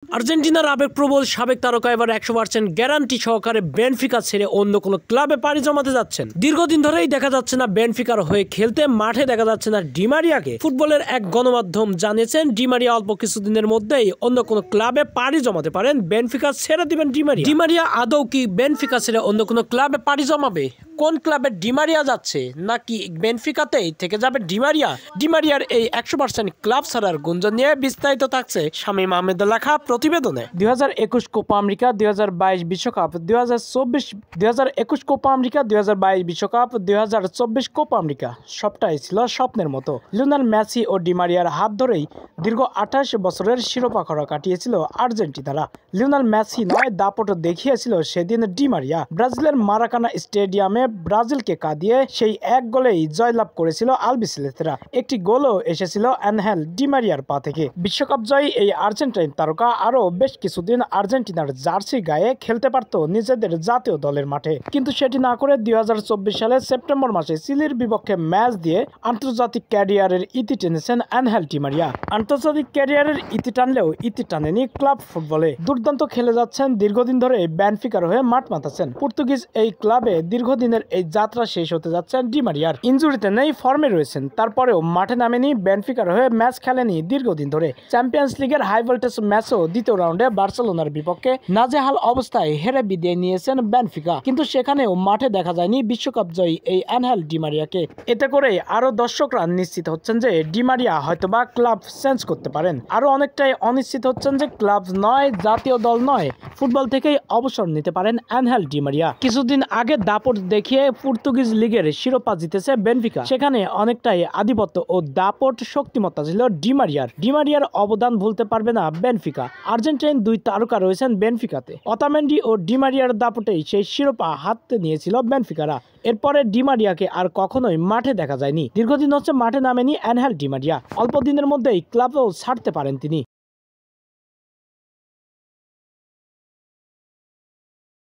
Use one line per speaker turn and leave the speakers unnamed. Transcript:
আর্জেন্টিনার আবেগপ্রবল সাবেক তারকা এবার 100% গ্যারান্টি সহকারে বেনফিকা ছেড়ে অন্য কোনো ক্লাবে পাড়ি জমাতে যাচ্ছেন। দীর্ঘদিন ধরেই দেখা যাচ্ছে না বেনফিকার হয়ে খেলতে, মাঠে দেখা যাচ্ছে না ডিমারিয়াকে। ফুটবলের এক গণমাধ্যম জানিয়েছেন ডিমারিয়া অল্প কিছুদিনের মধ্যেই অন্য কোনো ক্লাবে পাড়ি জমাতে পারেন। বেনফিকা ছেড়ে দিবেন ডিমারিয়া। ডিমারিয়া আদৌ কি বেনফিকা ছেড়ে অন্য কোনো ক্লাবে পাড়ি জমাবে? কোন ক্লাবে ডিমারিয়া যাচ্ছে, নাকি বেনফিকাতেই থেকে যাবে ডিমারিয়া? ডিমারিয়ার এই 100% ক্লাব ছাড়ার গুঞ্জন নিয়ে বিস্তারিত থাকছে শামীম আহমেদের লেখা প্রতিবেদনে। 2021 কোপা আমেরিকা, 2022 বিশ্বকাপ, 2021 কোপা আমেরিকা, 2022 বিশ্বকাপ, 2024 কোপা আমেরিকা সবটাই ছিল স্বপ্নের মতো। লিওনেল মেসি ও ডিমারিয়ার হাত ধরেই দীর্ঘ 28 বছরের শিরোপা খরা কাটিয়েছিল আর্জেন্টিনারা। লিওনেল মেসি নয়, দাপট দেখিয়েছিল সেদিন ডিমারিয়া। ব্রাজিলের মারাকানা স্টেডিয়ামে ব্রাজিলকে কাঁদিয়ে সেই এক গোলেই জয়লাভ করেছিল আলবিসেলেস্তেরা। একটি গোলও এসেছিল অ্যানহেল ডিমারিয়ার পা থেকে। বিশ্বকাপ জয়ী এই আর্জেন্টাইন তারকা আরও বেশ কিছুদিন আর্জেন্টিনার জার্সি গায়ে খেলতে পারত নিজেদের জাতীয় দলের মাঠে, কিন্তু সেটি না করে 2024 সালের সেপ্টেম্বর মাসে চিলির বিপক্ষে ম্যাচ দিয়ে আন্তর্জাতিক ক্যারিয়ারের ইতি টেনেছেন অ্যানহেল ডিমারিয়া। আন্তর্জাতিক ক্যারিয়ারের ইতি টানলেও ইতি টানেনি ক্লাব ফুটবলে। দুর্দান্ত খেলে যাচ্ছেন, দীর্ঘদিন ধরে বেনফিকার হয়ে মাঠ মাতাচ্ছেন। পর্তুগিজ এই ক্লাবে দীর্ঘদিনের এই যাত্রা শেষ হতে যাচ্ছেন ডিমারিয়ার। ইনজুরিতে নেই, ফর্মে রয়েছেন, তারপরেও মাঠে নামেনি, বেনফিকার হয়ে ম্যাচ খেলেনি দীর্ঘদিন ধরে। চ্যাম্পিয়ন্স লিগের হাই ভোল্টেজ ম্যাচও দ্বিতীয় রাউন্ডে বার্সেলোনার বিপক্ষে নাজেহাল অবস্থায় হেরে বিদায় নিয়েছেন বেনফিকা, কিন্তু সেখানেও মাঠে দেখা যায়নি বিশ্বকাপ জয়ী এই অ্যানহেল ডিমারিয়াকে। এতে করে আরো দর্শকরা নিশ্চিত হচ্ছেন যে ডিমারিয়া হয়তোবা ক্লাব চেঞ্জ করতে পারেন। আরো অনেকটাই অনিশ্চিত হচ্ছেন যে ক্লাব নয়, জাতীয় দল নয়, ফুটবল থেকেই অবসর নিতে পারেন অ্যানহেল ডিমারিয়া। কিছুদিন আগে দাপট দেখিয়ে পর্তুগিজ লিগের শিরোপা জিতেছে বেনফিকা। সেখানে অনেকটাই আধিপত্য ও দাপট শক্তিমত্তা ছিল ডিমারিয়ার অবদান ভুলতে পারবে না বেনফিকা। আর্জেন্টাইন দুই তারকা রয়েছেন বেনফিকাতে। অতামেন্ডি ও ডিমারিয়ার দাপটেই সেই শিরোপা হাতে নিয়েছিল বেনফিকারা। এরপরে ডিমারিয়াকে আর কখনোই মাঠে দেখা যায়নি। দীর্ঘদিন হচ্ছে মাঠে নামেনি অ্যানহেল ডিমারিয়া। অল্প দিনের মধ্যেই ক্লাবও ছাড়তে পারেন তিনি।